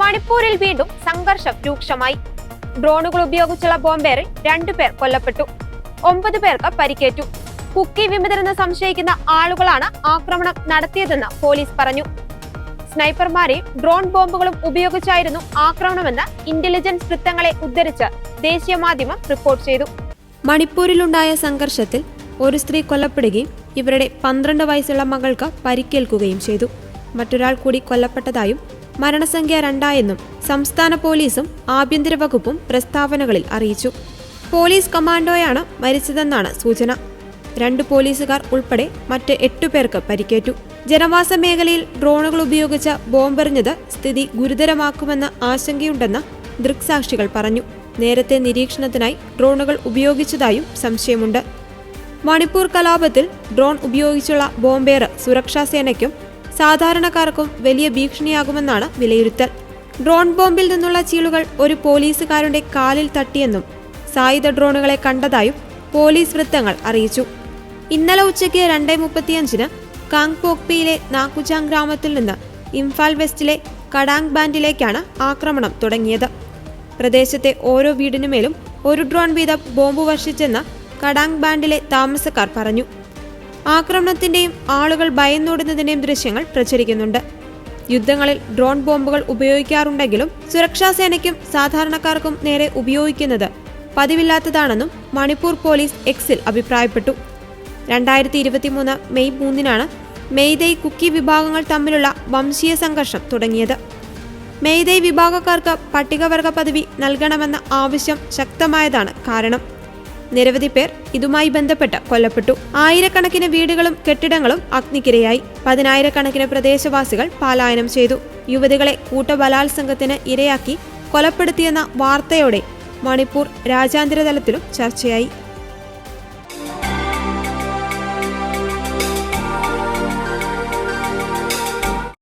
മണിപ്പൂരിൽ വീണ്ടും സംഘർഷം രൂക്ഷമായി. ഡ്രോണുകൾ ഉപയോഗിച്ചുള്ള ബോംബേറിൽ 2 പേർ കൊല്ലപ്പെട്ടു, 9 പേർക്ക് പരിക്കേറ്റു. കുക്കി വിമതരെന്ന് സംശയിക്കുന്ന ആളുകളാണ് ആക്രമണം നടത്തിയതെന്ന് പോലീസ് പറഞ്ഞു. സ്നൈപ്പർമാരെ ഡ്രോൺ ബോംബുകളും ഉപയോഗിച്ചായിരുന്നു ആക്രമണമെന്ന് ഇന്റലിജൻസ് വൃത്തങ്ങളെ ഉദ്ധരിച്ച് ദേശീയ മാധ്യമം റിപ്പോർട്ട് ചെയ്തു. മണിപ്പൂരിലുണ്ടായ സംഘർഷത്തിൽ ഒരു സ്ത്രീ കൊല്ലപ്പെടുകയും ഇവരുടെ 12 വയസ്സുള്ള മകൾക്ക് പരിക്കേൽക്കുകയും ചെയ്തു. മറ്റൊരാൾ കൂടി കൊല്ലപ്പെട്ടതായും മരണസംഖ്യ 2 സംസ്ഥാന പോലീസും ആഭ്യന്തര വകുപ്പും പ്രസ്താവനകളിൽ അറിയിച്ചു. പോലീസ് കമാൻഡോയാണ് മരിച്ചതെന്നാണ് സൂചന. 2 പോലീസുകാർ ഉൾപ്പെടെ മറ്റ് 8 പേർക്ക് പരിക്കേറ്റു. ജനവാസ മേഖലയിൽ ഡ്രോണുകൾ ഉപയോഗിച്ച് ബോംബെറിഞ്ഞത് സ്ഥിതി ഗുരുതരമാക്കുമെന്ന് ആശങ്കയുണ്ടെന്ന് ദൃക്സാക്ഷികൾ പറഞ്ഞു. നേരത്തെ നിരീക്ഷണത്തിനായി ഡ്രോണുകൾ ഉപയോഗിച്ചതായും സംശയമുണ്ട്. മണിപ്പൂർ കലാപത്തിൽ ഡ്രോൺ ഉപയോഗിച്ചുള്ള ബോംബേറ് സുരക്ഷാ സേനയ്ക്കും സാധാരണക്കാർക്കും വലിയ ഭീഷണിയാകുമെന്നാണ് വിലയിരുത്തൽ. ഡ്രോൺ ബോംബിൽ നിന്നുള്ള ചീളുകൾ ഒരു പോലീസുകാരന്റെ കാലിൽ തട്ടിയെന്നും സായുധ ഡ്രോണുകളെ കണ്ടതായും പോലീസ് വൃത്തങ്ങൾ അറിയിച്ചു. ഇന്നലെ ഉച്ചയ്ക്ക് 2:35 കാങ്പോക്പിയിലെ നാക്കുചാങ് ഗ്രാമത്തിൽ നിന്ന് ഇംഫാൽ വെസ്റ്റിലെ കഡാങ് ബാൻഡിലേക്കാണ് ആക്രമണം തുടങ്ങിയത്. പ്രദേശത്തെ ഓരോ വീടിനുമേലും ഒരു ഡ്രോൺ വീതം ബോംബ് വർഷിച്ചെന്ന് കഡാങ് ബാൻഡിലെ താമസക്കാർ പറഞ്ഞു. ആക്രമണത്തിന്റെയും ആളുകൾ ഭയന്നോടുന്നതിന്റെയും ദൃശ്യങ്ങൾ പ്രചരിക്കുന്നുണ്ട്. യുദ്ധങ്ങളിൽ ഡ്രോൺ ബോംബുകൾ ഉപയോഗിക്കാറുണ്ടെങ്കിലും സുരക്ഷാ സേനയ്ക്കും സാധാരണക്കാർക്കും നേരെ ഉപയോഗിക്കുന്നത് പതിവില്ലാത്തതാണെന്നും മണിപ്പൂർ പോലീസ് എക്സിൽ അഭിപ്രായപ്പെട്ടു. 2023 മെയ് 3 മെയ്തേയ് കുക്കി വിഭാഗങ്ങൾ തമ്മിലുള്ള വംശീയ സംഘർഷം തുടങ്ങിയത്. മെയ്തേയ് വിഭാഗക്കാർക്ക് പട്ടികവർഗ പദവി നൽകണമെന്ന ആവശ്യം ശക്തമായതാണ് കാരണം. നിരവധി പേർ ഇതുമായി ബന്ധപ്പെട്ട് കൊല്ലപ്പെട്ടു. ആയിരക്കണക്കിന് വീടുകളും കെട്ടിടങ്ങളും അഗ്നിക്കിരയായി. 10,000-കണക്കിന് പ്രദേശവാസികൾ പലായനം ചെയ്തു. യുവതികളെ കൂട്ടബലാത്സംഗത്തിന് ഇരയാക്കി കൊലപ്പെടുത്തിയെന്ന വാർത്തയോടെ മണിപ്പൂർ രാജ്യാന്തര തലത്തിലും ചർച്ചയായി.